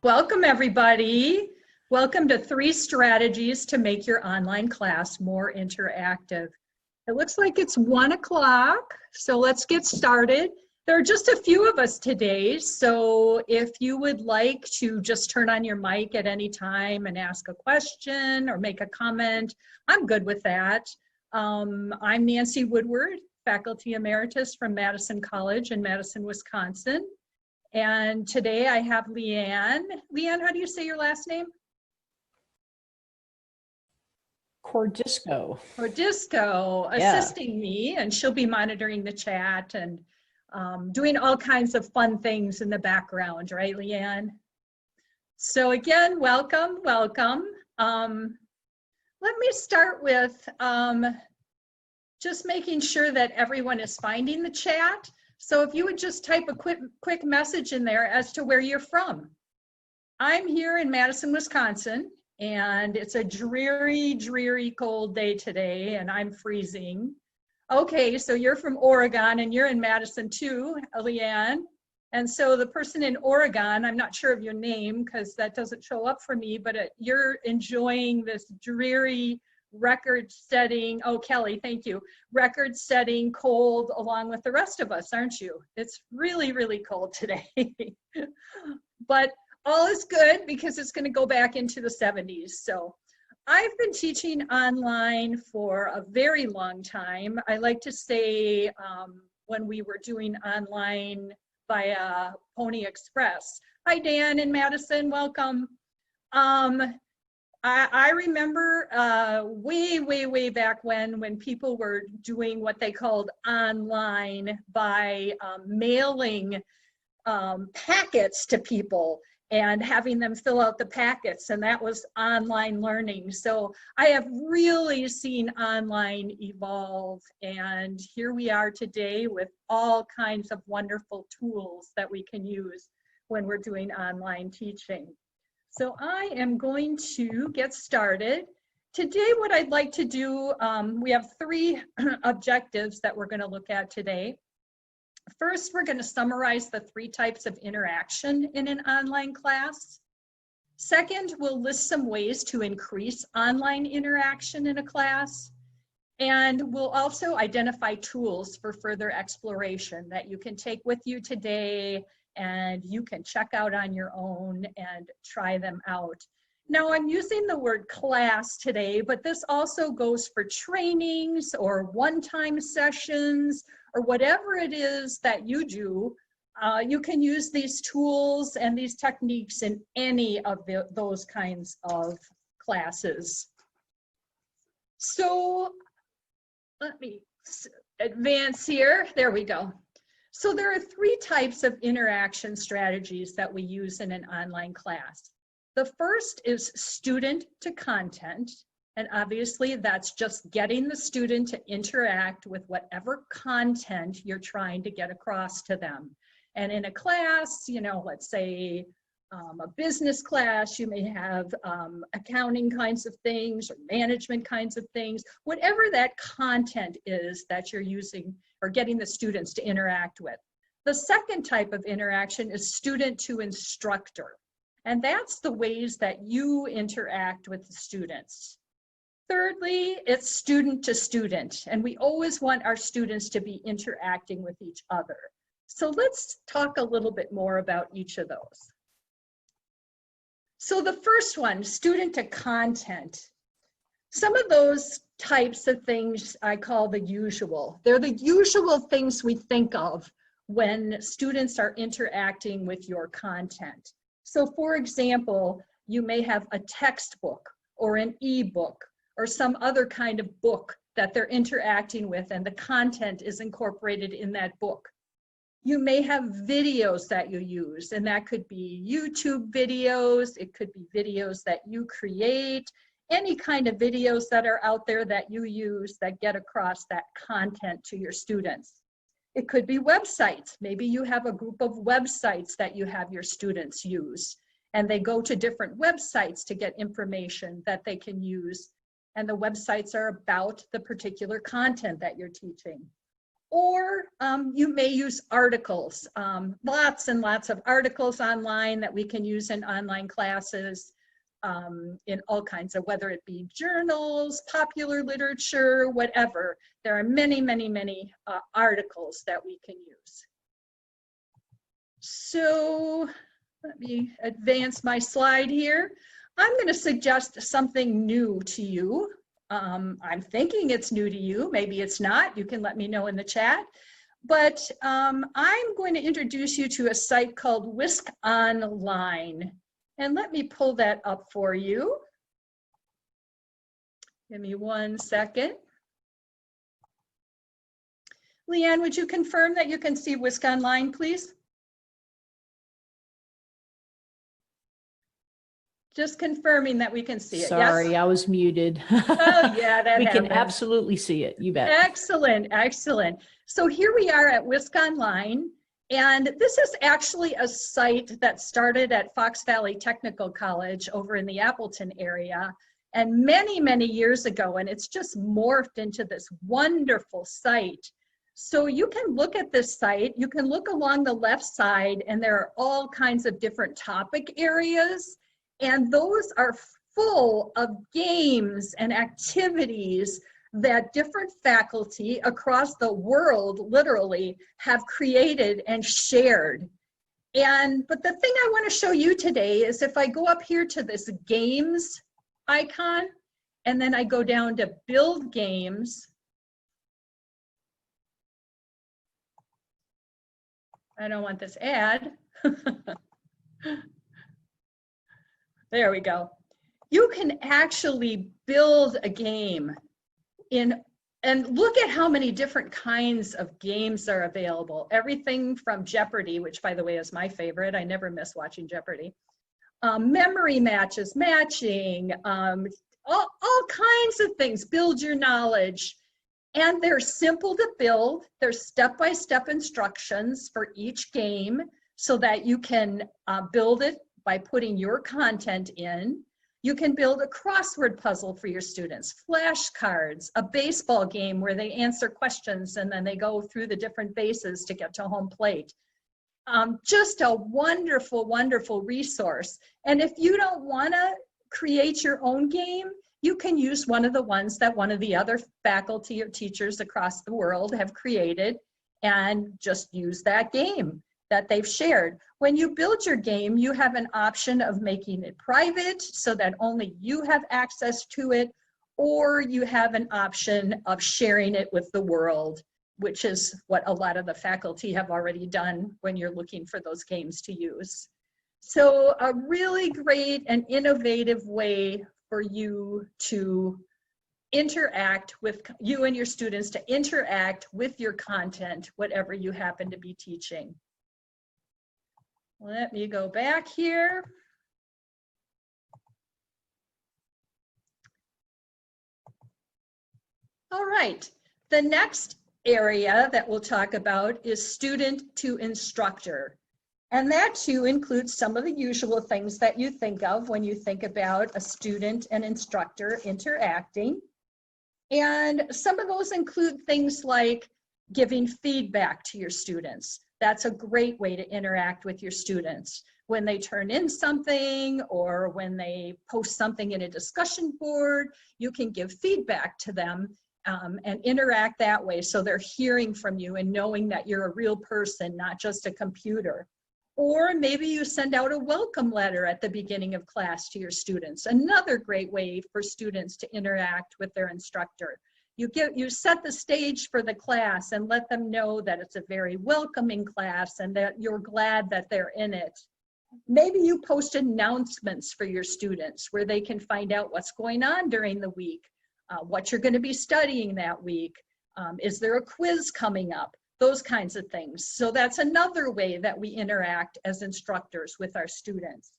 Welcome everybody. Welcome to 3 strategies to make your online class more interactive. It looks like it's 1 o'clock, so let's get started. There are just a few of us today, so if you would like to just turn on your mic at any time and ask a question or make a comment, I'm good with that. I'm Nancy Woodward, Faculty Emeritus from Madison College in Madison, Wisconsin. And today I have Leanne. Leanne, how do you say your last name? Cordisco. Cordisco, assisting me, and she'll be monitoring the chat and doing all kinds of fun things in the background, right, Leanne? So again, welcome, welcome. Let me start with just making sure that everyone is finding the chat. So if you would just type a quick message in there as to where you're from. I'm here in Madison, Wisconsin, and it's a dreary, dreary cold day today, and I'm freezing. Okay, so you're from Oregon, and you're in Madison too, Leanne. And so the person in Oregon, I'm not sure of your name because that doesn't show up for me, but you're enjoying this dreary, record-setting, oh, Kelly, thank you, record-setting cold along with the rest of us, aren't you? It's really, really cold today. But all is good because it's going to go back into the 70s. So I've been teaching online for a very long time. I like to say when we were doing online via Pony Express. Hi, Dan in Madison, welcome. I remember way back when people were doing what they called online by mailing packets to people and having them fill out the packets, and that was online learning. So I have really seen online evolve, and here we are today with all kinds of wonderful tools that we can use when we're doing online teaching. So I am going to get started. Today, what I'd like to do, we have 3 objectives that we're going to look at today. First, we're going to summarize the 3 types of interaction in an online class. Second, we'll list some ways to increase online interaction in a class. And we'll also identify tools for further exploration that you can take with you today and you can check out on your own and try them out. Now, I'm using the word class today, but this also goes for trainings or one-time sessions or whatever it is that you do. You can use these tools and these techniques in any of those kinds of classes. So let me advance here. There we go. So there are 3 types of interaction strategies that we use in an online class. The first is student to content, and obviously that's just getting the student to interact with whatever content you're trying to get across to them. And in a class, you know, let's say a business class, you may have accounting kinds of things or management kinds of things, whatever that content is that you're using or getting the students to interact with. The second type of interaction is student to instructor, and that's the ways that you interact with the students. Thirdly, it's student to student, and we always want our students to be interacting with each other. So let's talk a little bit more about each of those. So the first one, student to content. Some of those types of things I call the usual. They're the usual things we think of when students are interacting with your content. So for example, you may have a textbook or an ebook or some other kind of book that they're interacting with, and the content is incorporated in that book. You may have videos that you use, and that could be YouTube videos, it could be videos that you create, any kind of videos that are out there that you use that get across that content to your students. It could be websites. Maybe you have a group of websites that you have your students use, and they go to different websites to get information that they can use, and the websites are about the particular content that you're teaching. Or you may use articles, lots and lots of articles online that we can use in online classes, in all kinds of, whether it be journals, popular literature, whatever. There are many, many, many articles that we can use. So let me advance my slide here. I'm going to suggest something new to you. I'm thinking it's new to you. Maybe it's not. You can let me know in the chat. But I'm going to introduce you to a site called Whist Online. And let me pull that up for you. Give me 1 second. Leanne, would you confirm that you can see Whisk Online, please? Just confirming that we can see it. Sorry, yes? I was muted. Oh, yeah, that we happens. can absolutely see it. You bet. Excellent, excellent. So here we are at Whisk Online. And this is actually a site that started at Fox Valley Technical College over in the Appleton area, and many, many years ago, and it's just morphed into this wonderful site. So you can look at this site, you can look along the left side, and there are all kinds of different topic areas, and those are full of games and activities that different faculty across the world literally have created and shared. But the thing I want to show you today is if I go up here to this games icon, and then I go down to build games, I don't want this ad. There we go. You can actually build a game and look at how many different kinds of games are available. Everything from Jeopardy, which by the way is my favorite. I never miss watching Jeopardy. Memory matches, matching, all kinds of things. Build your knowledge. And they're simple to build. There's step-by-step instructions for each game so that you can build it by putting your content in. You can build a crossword puzzle for your students, flashcards, a baseball game where they answer questions and then they go through the different bases to get to home plate. Just a wonderful, wonderful resource. And if you don't want to create your own game, you can use one of the ones that one of the other faculty or teachers across the world have created and just use that game that they've shared. When you build your game, you have an option of making it private so that only you have access to it, or you have an option of sharing it with the world, which is what a lot of the faculty have already done when you're looking for those games to use. So a really great and innovative way for you to interact with, you and your students to interact with your content, whatever you happen to be teaching. Let me go back here. All right, the next area that we'll talk about is student to instructor. And that too includes some of the usual things that you think of when you think about a student and instructor interacting. And some of those include things like giving feedback to your students. That's a great way to interact with your students. When they turn in something or when they post something in a discussion board, you can give feedback to them and interact that way so they're hearing from you and knowing that you're a real person, not just a computer. Or maybe you send out a welcome letter at the beginning of class to your students. Another great way for students to interact with their instructor. You set the stage for the class and let them know that it's a very welcoming class and that you're glad that they're in it. Maybe you post announcements for your students where they can find out what's going on during the week, what you're going to be studying that week. Is there a quiz coming up? Those kinds of things. So that's another way that we interact as instructors with our students.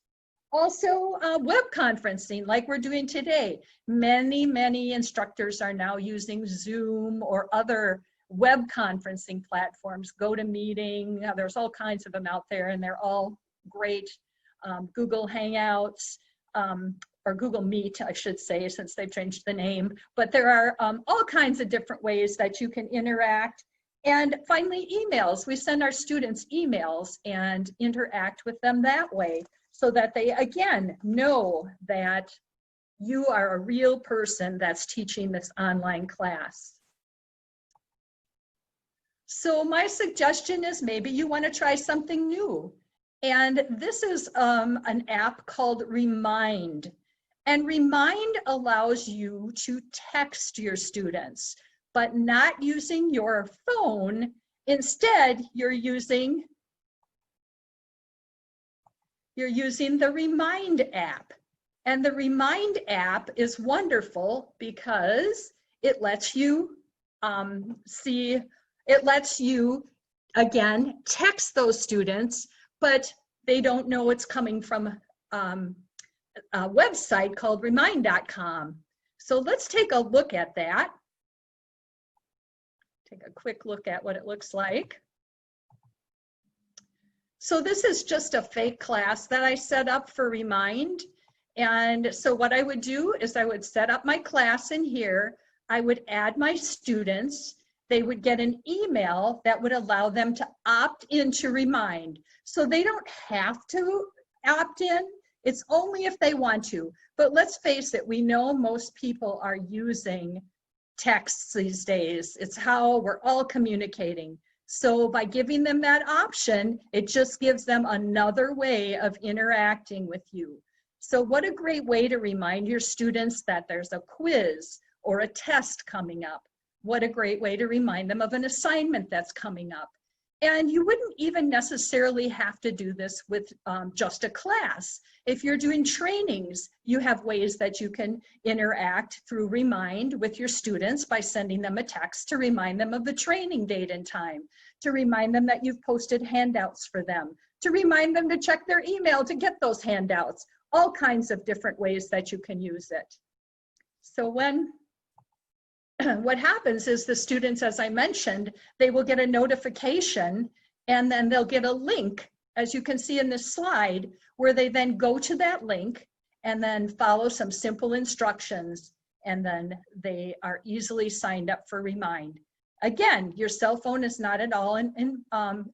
Also, web conferencing like we're doing today. Many, many instructors are now using Zoom or other web conferencing platforms, GoToMeeting. There's all kinds of them out there and they're all great. Google Hangouts, or Google Meet, I should say, since they've changed the name. But there are all kinds of different ways that you can interact. And finally, emails. We send our students emails and interact with them that way so that they, again, know that you are a real person that's teaching this online class. So my suggestion is maybe you want to try something new. And this is an app called Remind. And Remind allows you to text your students, but not using your phone. Instead, you're using the Remind app. And the Remind app is wonderful because it lets you again, text those students, but they don't know it's coming from a website called remind.com. So let's take a look at that. Take a quick look at what it looks like. So this is just a fake class that I set up for Remind. And so what I would do is I would set up my class in here. I would add my students. They would get an email that would allow them to opt into Remind. So they don't have to opt in. It's only if they want to. But let's face it, we know most people are using texts these days. It's how we're all communicating. So by giving them that option, it just gives them another way of interacting with you. So what a great way to remind your students that there's a quiz or a test coming up. What a great way to remind them of an assignment that's coming up. And you wouldn't even necessarily have to do this with just a class. If you're doing trainings, you have ways that you can interact through Remind with your students by sending them a text to remind them of the training date and time, to remind them that you've posted handouts for them, to remind them to check their email to get those handouts, all kinds of different ways that you can use it. So what happens is the students, as I mentioned, they will get a notification and then they'll get a link, as you can see in this slide, where they then go to that link and then follow some simple instructions, and then they are easily signed up for Remind. Again, your cell phone is not at all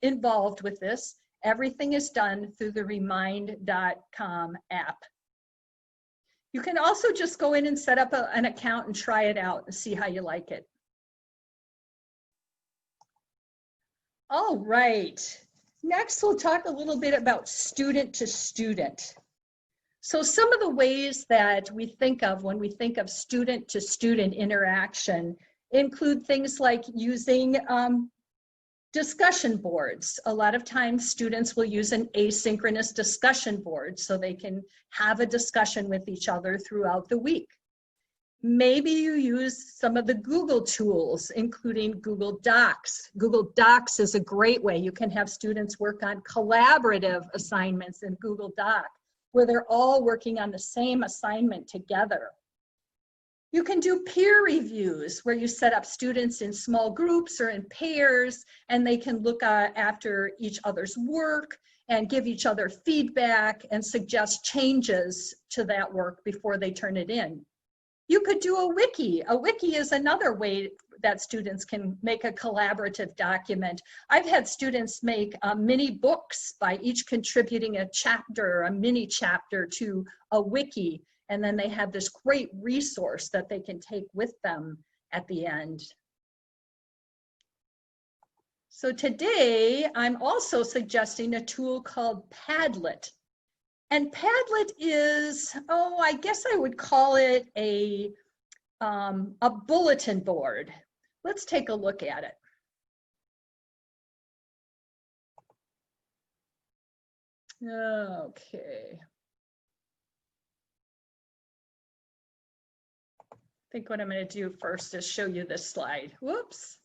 involved with this. Everything is done through the remind.com app. You can also just go in and set up an account and try it out and see how you like it. All right, next we'll talk a little bit about student to student. So some of the ways that we think of when we think of student to student interaction include things like using discussion boards. A lot of times students will use an asynchronous discussion board so they can have a discussion with each other throughout the week. Maybe you use some of the Google tools, including Google Docs. Google Docs is a great way. You can have students work on collaborative assignments in Google Doc, where they're all working on the same assignment together. You can do peer reviews where you set up students in small groups or in pairs, and they can look after each other's work and give each other feedback and suggest changes to that work before they turn it in. You could do a wiki. A wiki is another way that students can make a collaborative document. I've had students make mini books by each contributing a chapter, a mini chapter to a wiki. And then they have this great resource that they can take with them at the end. So today, I'm also suggesting a tool called Padlet. And Padlet is, I guess I would call it a bulletin board. Let's take a look at it. Okay. I think what I'm going to do first is show you this slide. Whoops.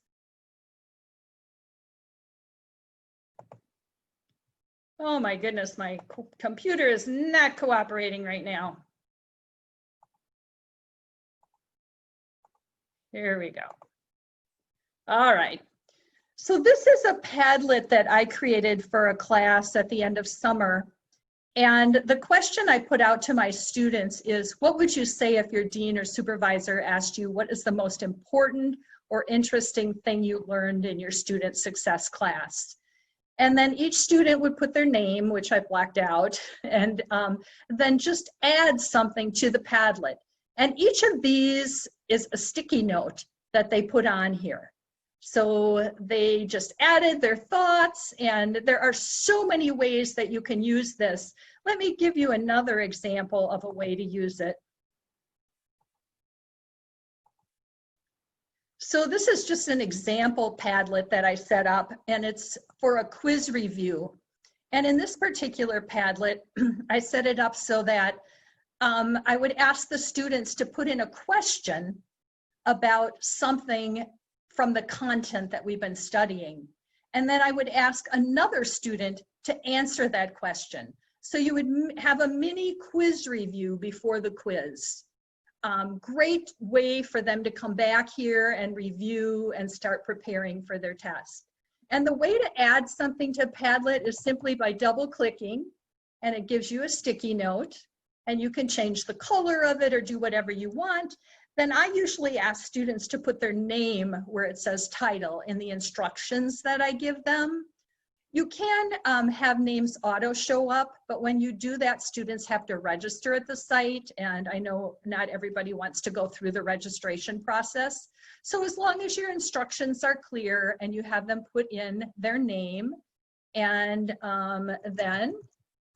Oh my goodness, my computer is not cooperating right now. Here we go. All right. So this is a Padlet that I created for a class at the end of summer. And the question I put out to my students is, what would you say if your dean or supervisor asked you what is the most important or interesting thing you learned in your student success class. And then each student would put their name, which I blacked out, and then just add something to the Padlet. And each of these is a sticky note that they put on here. So they just added their thoughts, and there are so many ways that you can use this. Let me give you another example of a way to use it. So this is just an example Padlet that I set up, and it's for a quiz review. And in this particular Padlet, I set it up so that I would ask the students to put in a question about something from the content that we've been studying. And then I would ask another student to answer that question. So you would have a mini quiz review before the quiz. Great way for them to come back here and review and start preparing for their test. And the way to add something to Padlet is simply by double clicking, and it gives you a sticky note, and you can change the color of it or do whatever you want. Then I usually ask students to put their name where it says title in the instructions that I give them. You can have names auto show up, but when you do that, students have to register at the site, and I know not everybody wants to go through the registration process. So as long as your instructions are clear and you have them put in their name, and then,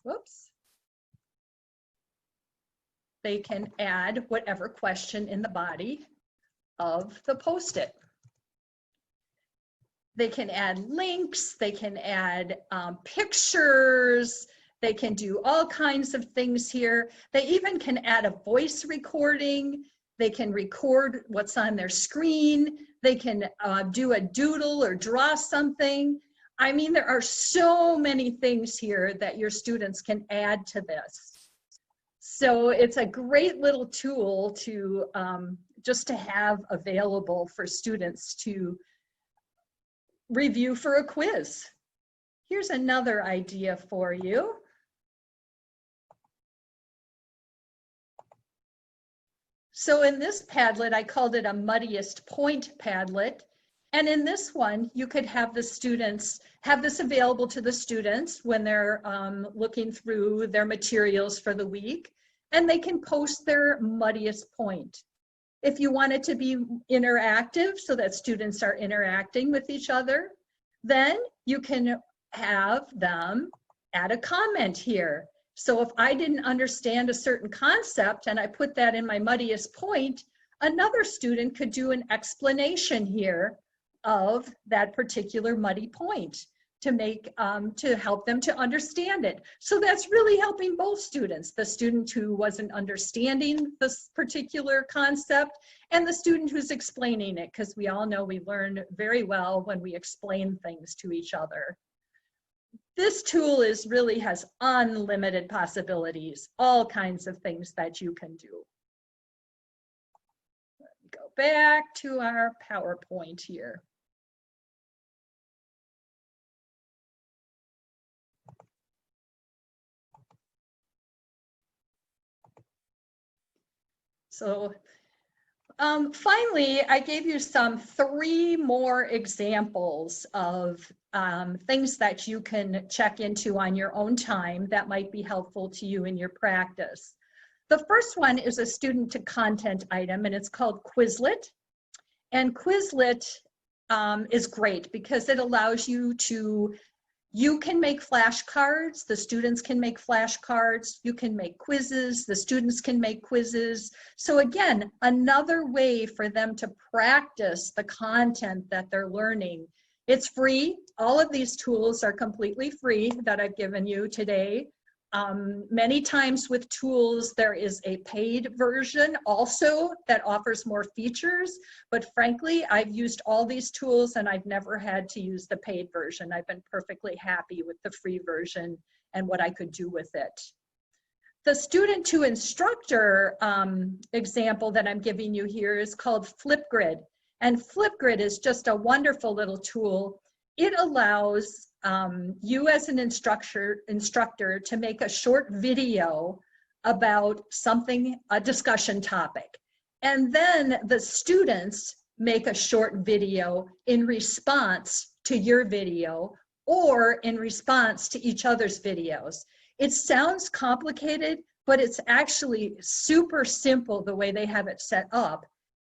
whoops, they can add whatever question in the body of the Post-it. They can add links, they can add pictures, they can do all kinds of things here. They even can add a voice recording, they can record what's on their screen, they can do a doodle or draw something. I mean, there are so many things here that your students can add to this. So it's a great little tool to just to have available for students to review for a quiz. Here's another idea for you. So in this Padlet, I called it a muddiest point Padlet. And in this one, you could have the students, have this available to the students when they're looking through their materials for the week, and they can post their muddiest point. If you want it to be interactive so that students are interacting with each other, then you can have them add a comment here. So if I didn't understand a certain concept and I put that in my muddiest point, another student could do an explanation here of that particular muddy point to make, to help them to understand it. So that's really helping both students, the student who wasn't understanding this particular concept and the student who's explaining it, because we all know we learn very well when we explain things to each other. This tool really has unlimited possibilities, all kinds of things that you can do. Let me go back to our PowerPoint here. So finally, I gave you 3 more examples of things that you can check into on your own time that might be helpful to you in your practice. The first one is a student to content item, and it's called Quizlet. And Quizlet is great because it allows you to, you can make flashcards, the students can make flashcards, you can make quizzes, the students can make quizzes. So again, another way for them to practice the content that they're learning. It's free. All of these tools are completely free that I've given you today. Many times with tools, there is a paid version also that offers more features, but frankly, I've used all these tools and I've never had to use the paid version. I've been perfectly happy with the free version and what I could do with it. The student to instructor example that I'm giving you here is called Flipgrid. And Flipgrid is just a wonderful little tool. It allows you as an instructor to make a short video about something, a discussion topic. And then the students make a short video in response to your video or in response to each other's videos. It sounds complicated, but it's actually super simple the way they have it set up.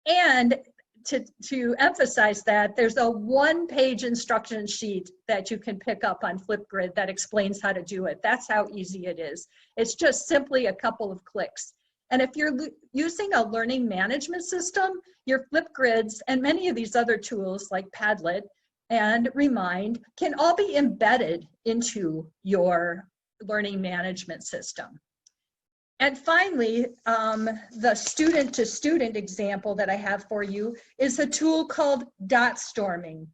And to emphasize that, there's a one-page instruction sheet that you can pick up on Flipgrid that explains how to do it. That's how easy it is. It's just simply a couple of clicks. And if you're using a learning management system, your Flipgrids and many of these other tools like Padlet and Remind can all be embedded into your learning management system. And finally, the student-to-student example that I have for you is a tool called dot storming.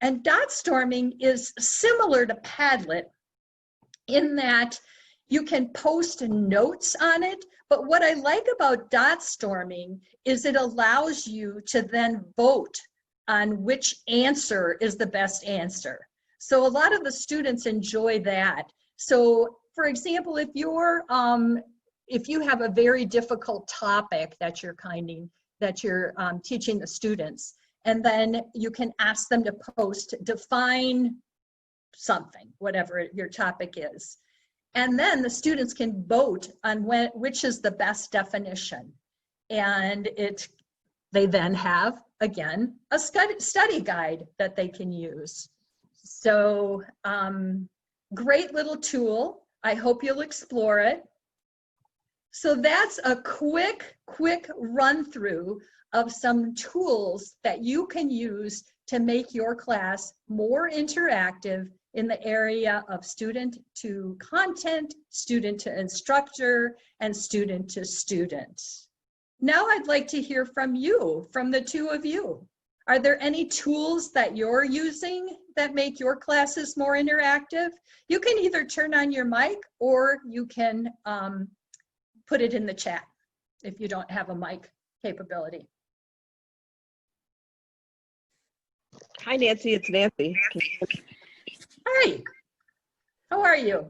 And dot storming is similar to Padlet in that you can post notes on it, but what I like about dot storming is it allows you to then vote on which answer is the best answer. So a lot of the students enjoy that. So for example, if you have a very difficult topic that you're teaching the students, and then you can ask them to define something, whatever your topic is. And then the students can vote on which is the best definition. And they then have, again, a study guide that they can use. So great little tool. I hope you'll explore it. So that's a quick run through of some tools that you can use to make your class more interactive in the area of student to content, student to instructor, and student to student. Now I'd like to hear from you, from the two of you. Are there any tools that you're using that make your classes more interactive? You can either turn on your mic or you can put it in the chat if you don't have a mic capability. Hi, Nancy. It's Nancy. Hi. How are you?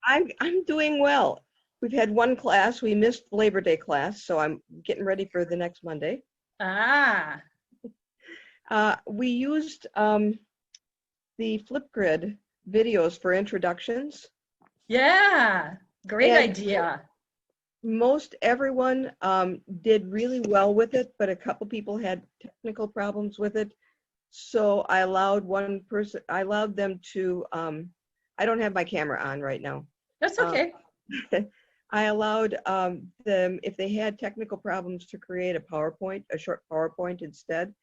I'm doing well. We've had one class. We missed Labor Day class, so I'm getting ready for the next Monday. Ah. We used the Flipgrid videos for introductions. Yeah, great idea. Most everyone did really well with it, but a couple people had technical problems with it. So I allowed them to, I don't have my camera on right now. That's okay. I allowed them, if they had technical problems, to create a short PowerPoint instead.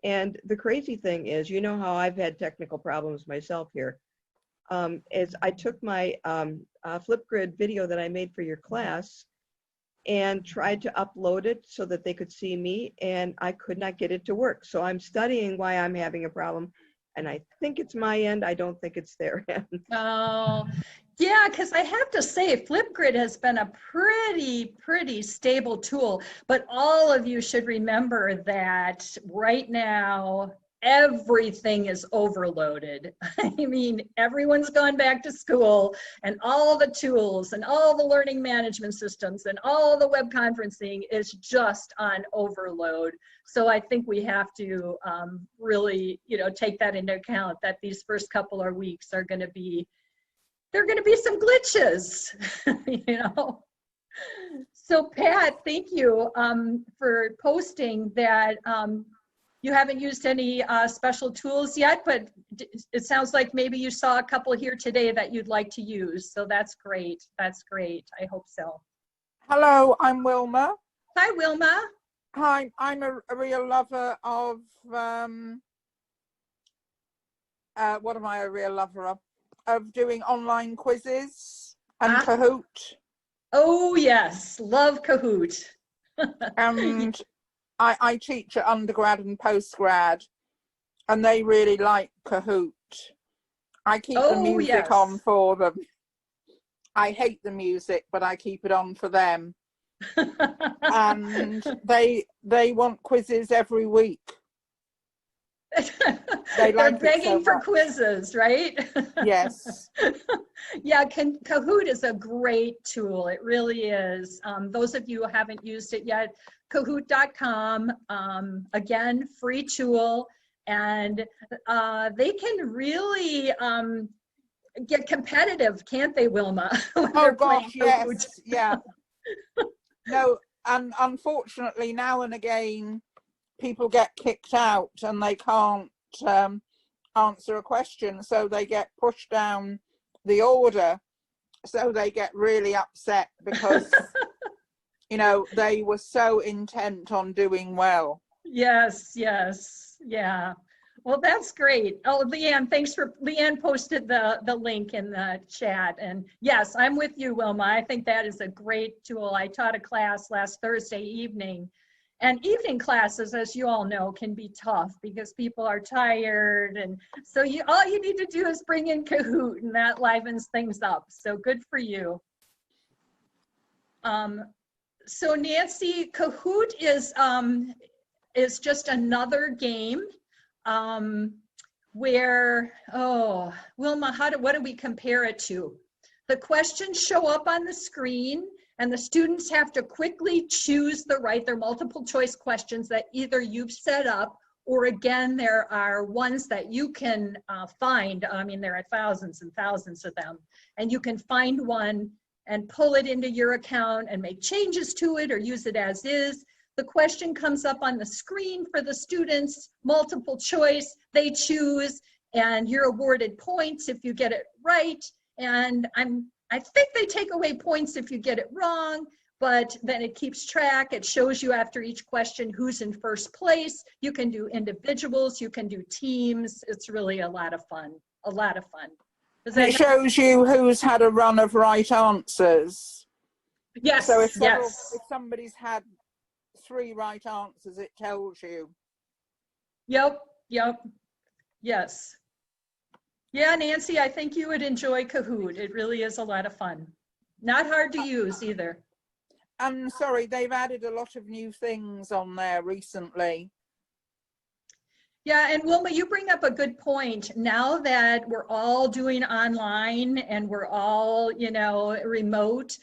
And the crazy thing is, you know how I've had technical problems myself here, is I took my Flipgrid video that I made for your class and tried to upload it so that they could see me, and I could not get it to work. So I'm studying why I'm having a problem, and I think it's my end. I don't think it's their end. Oh, yeah, because I have to say, Flipgrid has been a pretty stable tool, but all of you should remember that right now, everything is overloaded. I mean, everyone's gone back to school, and all the tools and all the learning management systems and all the web conferencing is just on overload. So I think we have to really, take that into account, that these first couple of weeks are going to be, there are going to be some glitches, So Pat, thank you for posting that. You haven't used any special tools yet, but it sounds like maybe you saw a couple here today that you'd like to use. So that's great. That's great. I hope so. Hello, I'm Wilma. Hi, Wilma. Hi, I'm a real lover of, what am I a real lover of? Of doing online quizzes and Kahoot. Oh, yes. Love Kahoot. And I teach at undergrad and postgrad, and they really like Kahoot. I keep the music on for them. I hate the music, but I keep it on for them. And they want quizzes every week. They're begging for quizzes, right? Yes. Yeah, Kahoot is a great tool. It really is. Those of you who haven't used it yet, Kahoot.com, again, free tool, and they can really get competitive, can't they, Wilma? When Oh they're playing gosh, Kahoot. yes, yeah. No, and unfortunately now and again people get kicked out and they can't answer a question, so they get pushed down the order, so they get really upset because you know, they were so intent on doing well. Yes, yes, yeah. Well, that's great. Oh, Leanne, Leanne posted the link in the chat. And yes, I'm with you, Wilma. I think that is a great tool. I taught a class last Thursday evening, and evening classes, as you all know, can be tough because people are tired. And so all you need to do is bring in Kahoot, and that livens things up. So good for you. So Nancy, Kahoot is just another game where, oh, Wilma, what do we compare it to? The questions show up on the screen and the students have to quickly choose there are multiple choice questions that either you've set up, or again, there are ones that you can find. I mean, there are thousands and thousands of them, and you can find one and pull it into your account and make changes to it or use it as is. The question comes up on the screen for the students, multiple choice, they choose, and you're awarded points if you get it right. And I think they take away points if you get it wrong, but then it keeps track. It shows you after each question who's in first place. You can do individuals, you can do teams. It's really a lot of fun, a lot of fun. It shows you who's had a run of right answers. Yes, so if somebody's had 3 right answers, it tells you. Yep, yes. Yeah, Nancy, I think you would enjoy Kahoot. It really is a lot of fun. Not hard to use either. I'm sorry, they've added a lot of new things on there recently. Yeah, and Wilma, you bring up a good point. Now that we're all doing online and we're all, remote,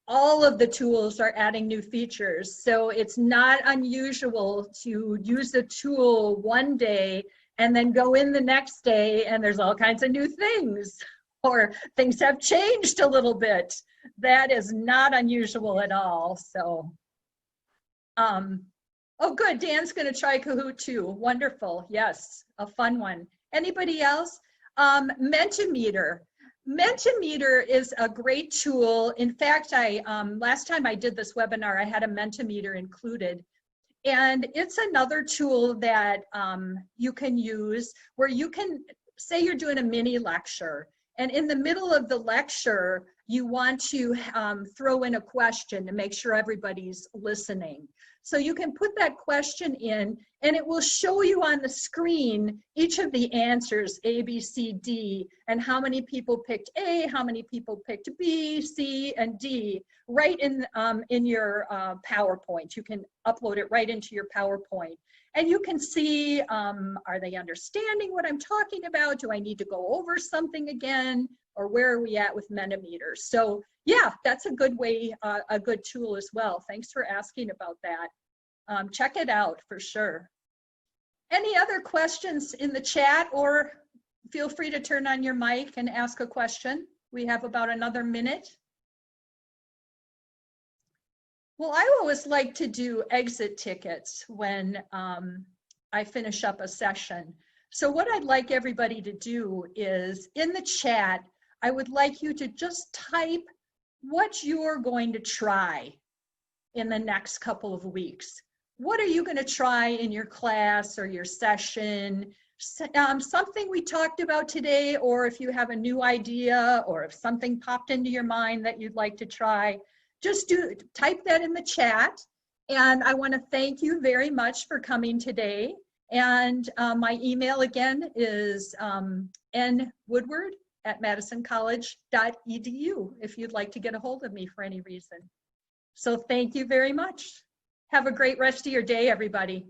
all of the tools are adding new features. So it's not unusual to use a tool one day and then go in the next day and there's all kinds of new things, or things have changed a little bit. That is not unusual at all. So, oh, good. Dan's going to try Kahoot too. Wonderful. Yes, a fun one. Anybody else? Mentimeter. Mentimeter is a great tool. In fact, last time I did this webinar, I had a Mentimeter included. And it's another tool that you can use where you can, say you're doing a mini lecture, and in the middle of the lecture, you want to throw in a question to make sure everybody's listening. So you can put that question in and it will show you on the screen each of the answers, A, B, C, D, and how many people picked A, how many people picked B, C, and D, right in your PowerPoint. You can upload it right into your PowerPoint. And you can see, are they understanding what I'm talking about? Do I need to go over something again? Or where are we at with Mentimeter? So yeah, that's a good way, a good tool as well. Thanks for asking about that. Check it out for sure. Any other questions in the chat, or feel free to turn on your mic and ask a question. We have about another minute. Well, I always like to do exit tickets when I finish up a session. So what I'd like everybody to do is, in the chat, I would like you to just type what you're going to try in the next couple of weeks. What are you going to try in your class or your session? Something we talked about today, or if you have a new idea, or if something popped into your mind that you'd like to try, just type that in the chat. And I want to thank you very much for coming today. And my email again is nwoodward@madisoncollege.edu if you'd like to get a hold of me for any reason. So thank you very much. Have a great rest of your day, everybody.